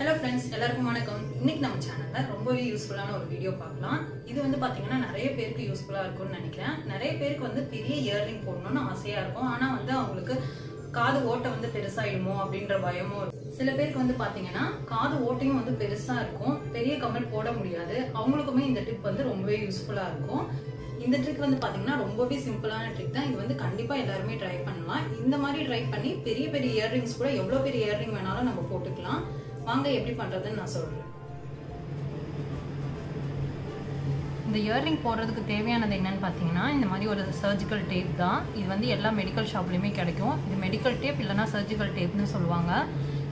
Hello friends, எல்லாருக்கும் வணக்கம். இன்னைக்கு நம்ம சேனல்ல ரொம்பவே யூஸ்ஃபுல்லான ஒரு வீடியோ பார்க்கலாம். இது வந்து பாத்தீங்கன்னா நிறைய பேருக்கு யூஸ்ஃபுல்லா இருக்கும்னு நினைக்கிறேன். நிறைய பேருக்கு வந்து பெரிய இயர்ரிங் போடணும்னு ஆசையா இருக்கும். ஆனா வந்து அவங்களுக்கு காது ஓட்டை வந்து பெருசாயிடுமோ அப்படின்ற பயமும் இருக்கும். சில பேருக்கு வந்து பாத்தீங்கன்னா காது ஓட்டையும் வந்து பெருசா இருக்கும், பெரிய கம்மல் போட முடியாது. அவங்களுக்குமே இந்த டிப் வந்து ரொம்பவே யூஸ்ஃபுல்லா இருக்கும். இந்த ட்ரிக் வந்து பாத்தீங்கன்னா ரொம்பவே சிம்பிளான ட்ரிக் தான். இது வந்து கண்டிப்பா எல்லாருமே ட்ரை பண்ணலாம். இந்த மாதிரி ட்ரை பண்ணி பெரிய பெரிய இயர்ரிங்ஸ் கூட எவ்வளவு பெரிய இயர்ரிங் வேணாலும் நம்ம போட்டுக்கலாம். வாங்க எப்படி பண்றதுன்னு நான் சொல்றேன். இந்த இயர்ரிங் போடுறதுக்கு தேவையானது என்னன்னு பார்த்தீங்கன்னா இந்த மாதிரி ஒரு சர்ஜிக்கல் டேப் தான். இது வந்து எல்லா மெடிக்கல் ஷாப்லையுமே கிடைக்கும். இது மெடிக்கல் டேப் இல்லைனா சர்ஜிக்கல் டேப்னு சொல்லுவாங்க.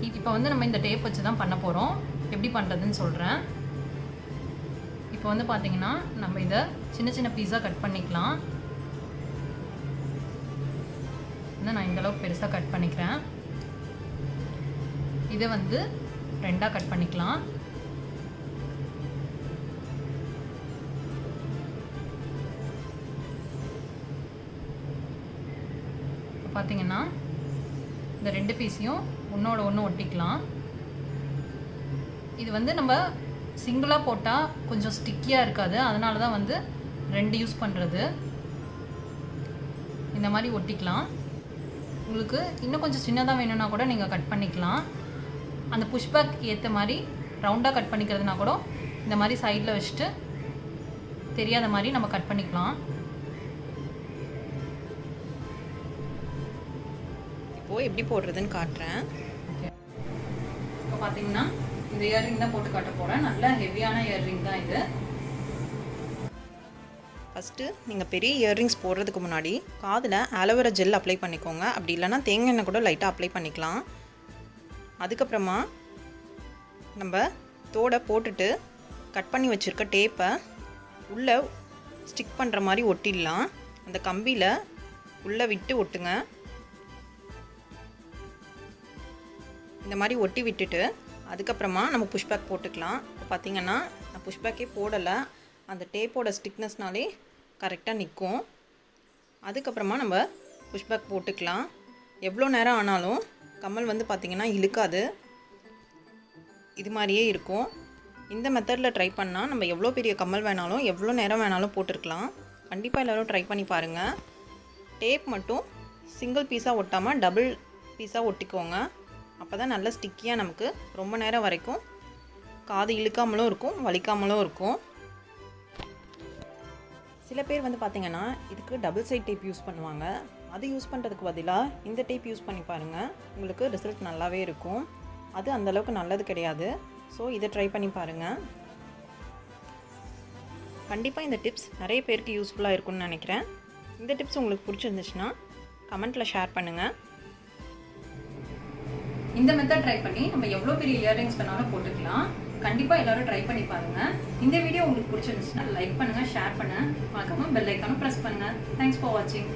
இப்போ வந்து நம்ம இந்த டேப் வச்சு தான் பண்ண போகிறோம். எப்படி பண்ணுறதுன்னு சொல்கிறேன். இப்போ வந்து பார்த்தீங்கன்னா நம்ம இதை சின்ன சின்ன பீஸாக கட் பண்ணிக்கலாம். நான் இந்த அளவுக்கு பெருசாக கட் பண்ணிக்கிறேன். இதை வந்து ரெண்டாக கட் பண்ணிக்கலாம். இப்போ பார்த்தீங்கன்னா இந்த ரெண்டு பீஸையும் ஒன்றோட ஒன்று ஒட்டிக்கலாம். இது வந்து நம்ம சிங்கிளாக போட்டால் கொஞ்சம் ஸ்டிக்கியாக இருக்காது, அதனால தான் வந்து ரெண்டு யூஸ் பண்ணுறது. இந்த மாதிரி ஒட்டிக்கலாம். உங்களுக்கு இன்னும் கொஞ்சம் சின்னதாக வேணும்னா கூட நீங்கள் கட் பண்ணிக்கலாம். அந்த புஷ்பேக் ஏற்ற மாதிரி ரவுண்டாக கட் பண்ணிக்கிறதுனா கூட இந்த மாதிரி சைடில் வச்சுட்டு தெரியாத மாதிரி நம்ம கட் பண்ணிக்கலாம். இப்போது எப்படி போடுறதுன்னு காட்டுறேன். ஓகே, இப்போ பார்த்தீங்கன்னா இந்த இயர்ரிங் தான் போட்டு காட்ட போகிறேன். நல்ல ஹெவியான இயர்ரிங் தான் இது. ஃபஸ்ட்டு நீங்கள் பெரிய இயர்ரிங்ஸ் போடுறதுக்கு முன்னாடி காதில் ஆலோவேரா ஜெல் அப்ளை பண்ணிக்கோங்க. அப்படி இல்லைனா தேங்காய் எண்ணெய் கூட லைட்டாக அப்ளை பண்ணிக்கலாம். அதுக்கப்புறமா நம்ம தோடை போட்டுட்டு கட் பண்ணி வச்சுருக்க டேப்பை உள்ளே ஸ்டிக் பண்ணுற மாதிரி ஒட்டிடலாம். அந்த கம்பியில் உள்ளே விட்டு ஒட்டுங்க. இந்த மாதிரி ஒட்டி விட்டுட்டு அதுக்கப்புறமா நம்ம புஷ்பேக் போட்டுக்கலாம். இப்போ பார்த்திங்கன்னா நான் புஷ்பேக்கே போடலை, அந்த டேப்போட ஸ்டிக்னஸ்னாலே கரெக்டாக நிற்கும். அதுக்கப்புறமா நம்ம புஷ்பேக் போட்டுக்கலாம். எவ்வளோ நேரம் ஆனாலும் கம்மல் வந்து பார்த்திங்கன்னா இழுக்காது, இது மாதிரியே இருக்கும். இந்த மெத்தடில் ட்ரை பண்ணால் நம்ம எவ்வளோ பெரிய கம்மல் வேணாலும் எவ்வளோ நேரம் வேணாலும் போட்டிருக்கலாம். கண்டிப்பாக எல்லோரும் ட்ரை பண்ணி பாருங்கள். டேப் மட்டும் சிங்கிள் பீஸாக ஒட்டாமல் டபுள் பீஸாக ஒட்டிக்கோங்க. அப்போ தான் நல்ல ஸ்டிக்கியாக நமக்கு ரொம்ப நேரம் வரைக்கும் காது இழுக்காமலும் இருக்கும், வலிக்காமலும் இருக்கும். சில பேர் வந்து பார்த்திங்கன்னா இதுக்கு டபுள் சைட் டேப் யூஸ் பண்ணுவாங்க. அது யூஸ் பண்ணுறதுக்கு பதிலாக இந்த டேப் யூஸ் பண்ணி பாருங்கள், உங்களுக்கு ரிசல்ட் நல்லாவே இருக்கும். அது அந்தளவுக்கு நல்லது கிடையாது. ஸோ இதை ட்ரை பண்ணி பாருங்கள். கண்டிப்பாக இந்த டிப்ஸ் நிறைய பேருக்கு யூஸ்ஃபுல்லாக இருக்கும்னு நினைக்கிறேன். இந்த டிப்ஸ் உங்களுக்கு பிடிச்சிருந்துச்சுன்னா கமெண்ட்டில் ஷேர் பண்ணுங்கள். இந்த மெத்தட் ட்ரை பண்ணி நம்ம எவ்வளோ பெரிய இயர்ரிங்ஸ் வேணாலும் போட்டுக்கலாம். கண்டிப்பாக எல்லாரும் ட்ரை பண்ணி பாருங்கள். இந்த வீடியோ உங்களுக்கு பிடிச்சிருந்துச்சுன்னா லைக் பண்ணுங்கள், ஷேர் பண்ணுங்கள், மறக்காம பெல் ஐக்கானும் ப்ரெஸ் பண்ணுங்கள். தேங்க்ஸ் ஃபார் வாட்சிங்.